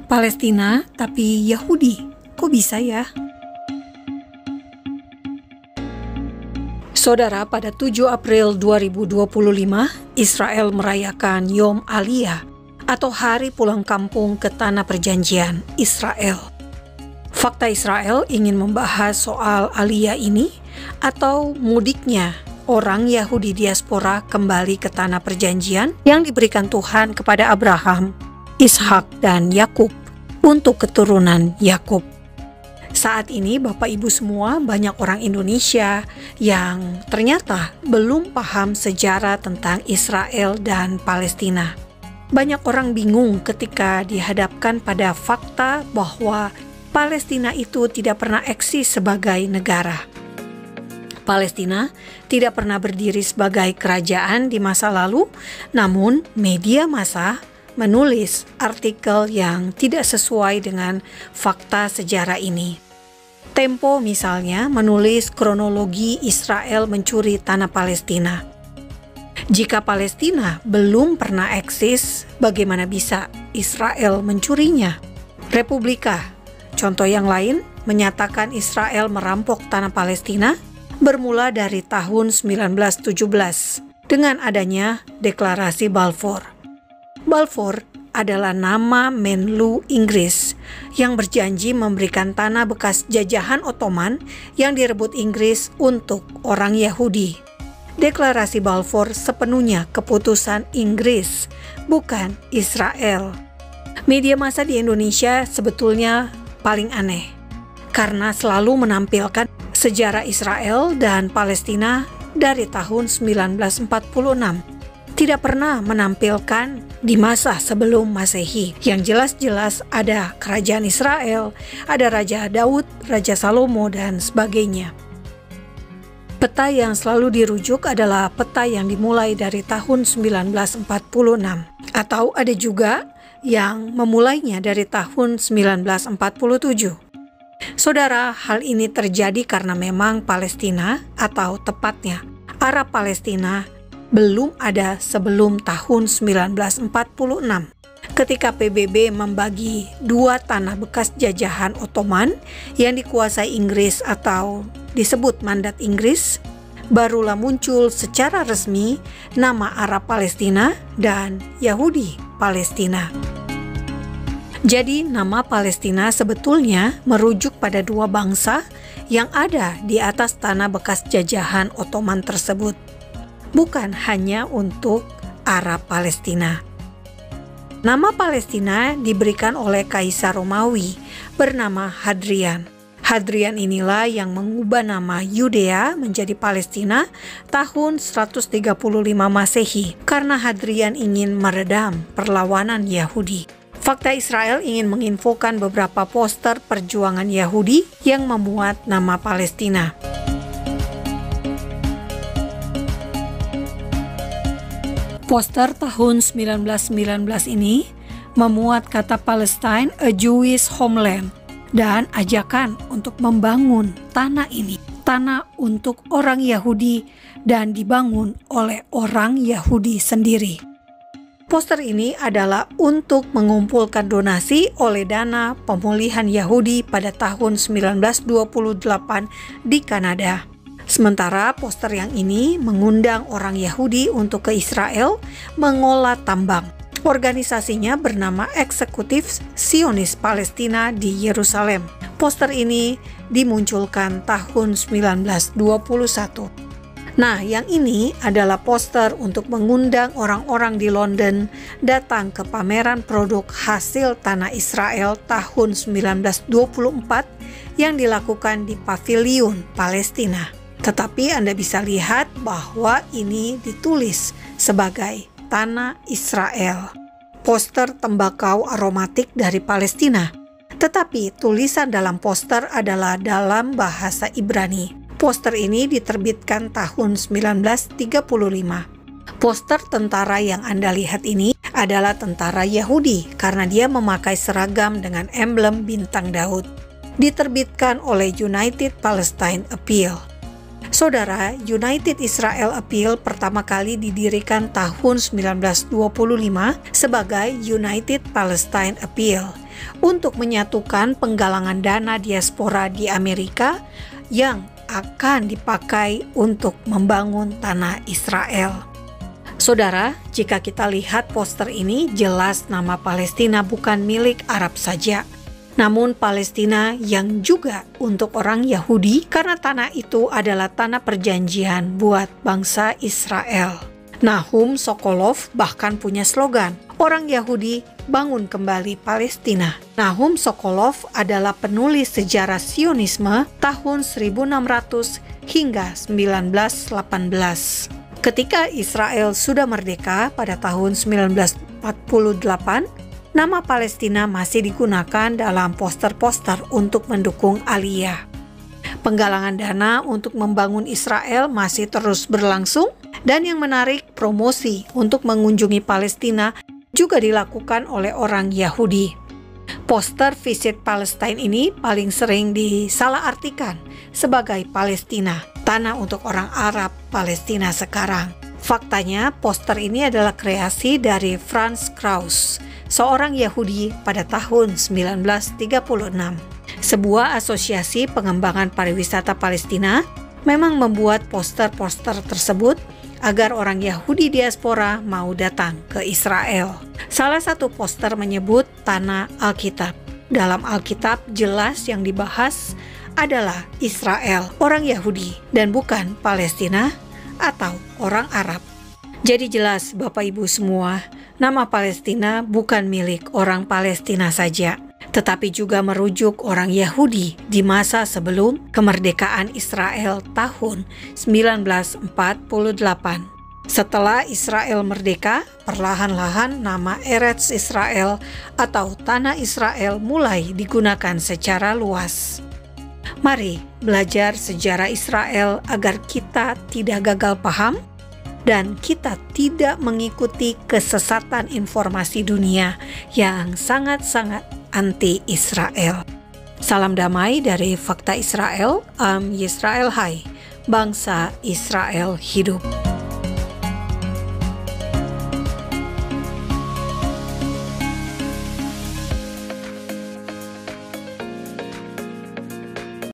Palestina tapi Yahudi. Kok bisa ya? Saudara, pada 7 April 2025, Israel merayakan Yom Aliyah atau Hari Pulang Kampung ke Tanah Perjanjian Israel. Fakta Israel ingin membahas soal Aliyah ini atau mudiknya orang Yahudi diaspora kembali ke Tanah Perjanjian yang diberikan Tuhan kepada Abraham, Ishak, dan Yakub untuk keturunan Yakub. Saat ini Bapak Ibu semua, banyak orang Indonesia yang ternyata belum paham sejarah tentang Israel dan Palestina. Banyak orang bingung ketika dihadapkan pada fakta bahwa Palestina itu tidak pernah eksis sebagai negara. Palestina tidak pernah berdiri sebagai kerajaan di masa lalu, namun media massa menulis artikel yang tidak sesuai dengan fakta sejarah ini. Tempo misalnya menulis kronologi Israel mencuri tanah Palestina. Jika Palestina belum pernah eksis, bagaimana bisa Israel mencurinya? Republika, contoh yang lain, menyatakan Israel merampok tanah Palestina bermula dari tahun 1917 dengan adanya Deklarasi Balfour. Balfour adalah nama Menlu Inggris yang berjanji memberikan tanah bekas jajahan Ottoman yang direbut Inggris untuk orang Yahudi. Deklarasi Balfour sepenuhnya keputusan Inggris, bukan Israel. Media massa di Indonesia sebetulnya paling aneh karena selalu menampilkan sejarah Israel dan Palestina dari tahun 1946. Tidak pernah menampilkan di masa sebelum Masehi yang jelas-jelas ada kerajaan Israel, ada Raja Daud, Raja Salomo, dan sebagainya. Peta yang selalu dirujuk adalah peta yang dimulai dari tahun 1946, atau ada juga yang memulainya dari tahun 1947. Saudara, hal ini terjadi karena memang Palestina, atau tepatnya Arab Palestina, belum ada sebelum tahun 1946 ketika PBB membagi dua tanah bekas jajahan Ottoman yang dikuasai Inggris atau disebut Mandat Inggris. Barulah muncul secara resmi nama Arab Palestina dan Yahudi Palestina. Jadi nama Palestina sebetulnya merujuk pada dua bangsa yang ada di atas tanah bekas jajahan Ottoman tersebut, bukan hanya untuk Arab Palestina. Nama Palestina diberikan oleh Kaisar Romawi bernama Hadrian. Hadrian inilah yang mengubah nama Yudea menjadi Palestina tahun 135 Masehi karena Hadrian ingin meredam perlawanan Yahudi. Fakta Israel ingin menginfokan beberapa poster perjuangan Yahudi yang memuat nama Palestina. Poster tahun 1919 ini memuat kata Palestine, a Jewish homeland, dan ajakan untuk membangun tanah ini, tanah untuk orang Yahudi dan dibangun oleh orang Yahudi sendiri. Poster ini adalah untuk mengumpulkan donasi oleh dana pemulihan Yahudi pada tahun 1928 di Kanada. Sementara poster yang ini mengundang orang Yahudi untuk ke Israel mengolah tambang. Organisasinya bernama Eksekutif Zionis Palestina di Yerusalem. Poster ini dimunculkan tahun 1921. Nah, yang ini adalah poster untuk mengundang orang-orang di London datang ke pameran produk hasil tanah Israel tahun 1924 yang dilakukan di Paviliun Palestina. Tetapi Anda bisa lihat bahwa ini ditulis sebagai Tanah Israel, poster tembakau aromatik dari Palestina. Tetapi tulisan dalam poster adalah dalam bahasa Ibrani. Poster ini diterbitkan tahun 1935. Poster tentara yang Anda lihat ini adalah tentara Yahudi karena dia memakai seragam dengan emblem bintang Daud. Diterbitkan oleh United Palestine Appeal. Saudara, United Israel Appeal pertama kali didirikan tahun 1925 sebagai United Palestine Appeal untuk menyatukan penggalangan dana diaspora di Amerika yang akan dipakai untuk membangun tanah Israel. Saudara, jika kita lihat poster ini, jelas nama Palestina bukan milik Arab saja, namun Palestina yang juga untuk orang Yahudi karena tanah itu adalah tanah perjanjian buat bangsa Israel. Nahum Sokolov bahkan punya slogan, "Orang Yahudi bangun kembali Palestina." Nahum Sokolov adalah penulis sejarah Zionisme tahun 1600 hingga 1918. Ketika Israel sudah merdeka pada tahun 1948, nama Palestina masih digunakan dalam poster-poster untuk mendukung Aliyah. Penggalangan dana untuk membangun Israel masih terus berlangsung, dan yang menarik, promosi untuk mengunjungi Palestina juga dilakukan oleh orang Yahudi. Poster Visit Palestine ini paling sering disalahartikan sebagai Palestina, tanah untuk orang Arab Palestina sekarang. Faktanya, poster ini adalah kreasi dari Franz Krauss, seorang Yahudi pada tahun 1936. Sebuah asosiasi pengembangan pariwisata Palestina memang membuat poster-poster tersebut agar orang Yahudi diaspora mau datang ke Israel. Salah satu poster menyebut tanah Alkitab. Dalam Alkitab jelas yang dibahas adalah Israel, orang Yahudi, dan bukan Palestina atau orang Arab. Jadi jelas Bapak Ibu semua, nama Palestina bukan milik orang Palestina saja, tetapi juga merujuk orang Yahudi di masa sebelum kemerdekaan Israel tahun 1948. Setelah Israel merdeka, perlahan-lahan nama Eretz Israel atau Tanah Israel mulai digunakan secara luas. Mari belajar sejarah Israel agar kita tidak gagal paham dan kita tidak mengikuti kesesatan informasi dunia yang sangat-sangat anti-Israel. Salam damai dari Fakta Israel, Am Yisrael Hai, bangsa Israel hidup.